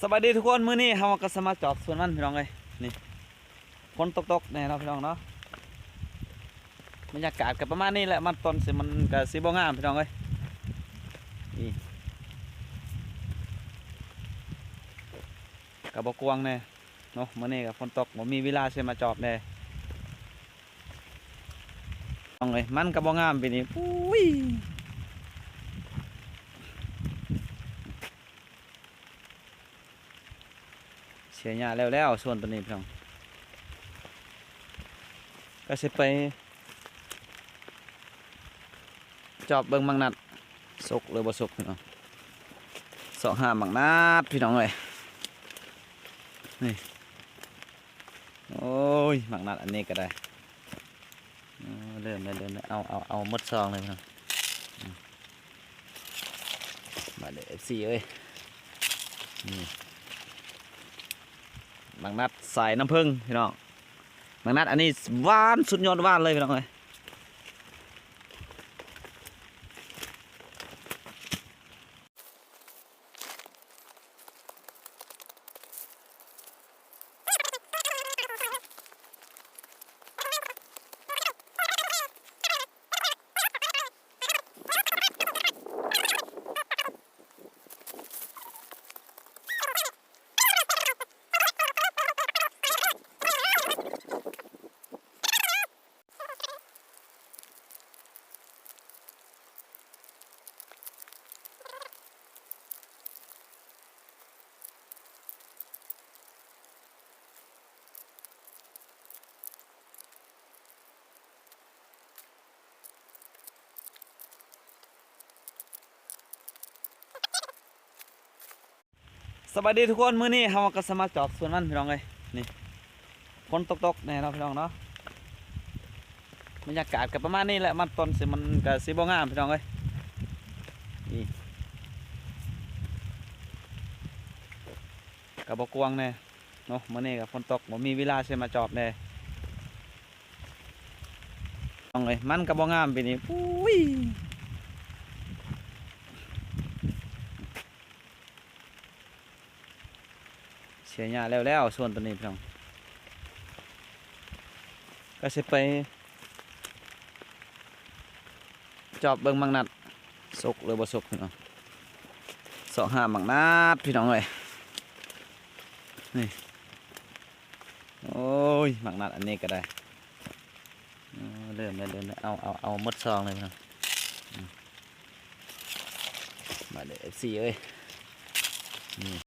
สวัสดีทุกคนมื้อนี้เฮาก็สมาจอบสวนมันพี่น้องเอ้ยนี่ฝนตกๆแน่เนาะพี่น้องเนาะบรรยากาศก็ประมาณนี้แหละมันต้นสิมันก็สิบ่งามพี่น้องเอ้ยนี่ก็บ่กว้างแน่เนาะมื้อนี้ก็ฝนตกบ่มีเวลาสิมาจอบแน่น้องเอ้ยมันก็บ่งามปีนี้ปุ้ยเสียหญ้าแล้วส่วนตัวนี้พี่น้องก็สิไปจอบเบิ่งมังนัดสุกหรือบ่สุกพี่น้องเสาะหามังนัดพี่น้องเอ้ยนี่โอ้ยมังนัดอันนี้ก็ได้เริ่มเลยเอาหมดซองเลยพี่น้องมาเด้อ FC เอ้ยนี่มังนัดใส่น้ำผึ้งพี่น้องมังนัดอันนี้หวานสุดยอดหวานเลยพี่น้องเอ้ยสวัสดีทุกคนมื้อนี้เฮาก็สมาจอบสวนมันพี่น้องเอ้ยนี่ฝนตกแน่เนาะพี่น้องเนาะบรรยากาศก็ประมาณนี้แหละมันต้นสิมันก็สิบ่งามพี่น้องเอ้ยนี่ก็บ่กว้างแน่เนาะมื้อนี้ก็ฝนตกบ่มีเวลาสิมาจอบแน่น้องเอ้ยมันก็บ่งามปีนี้ปุ้ยเสียหญ้าแล้วส่วนตัวนี้พี่น้องก็สิไปจอบเบิ่งมังนัดสุกหรือบ่สุกพี่น้องเสาะหามังนัดพี่น้องเอ้ยนี่โอ้ยมังนัดอันนี้ก็ได้เริ่มเลยเอาหมดซองเลยพี่น้องมาเด้อ FC เอ้ยนี่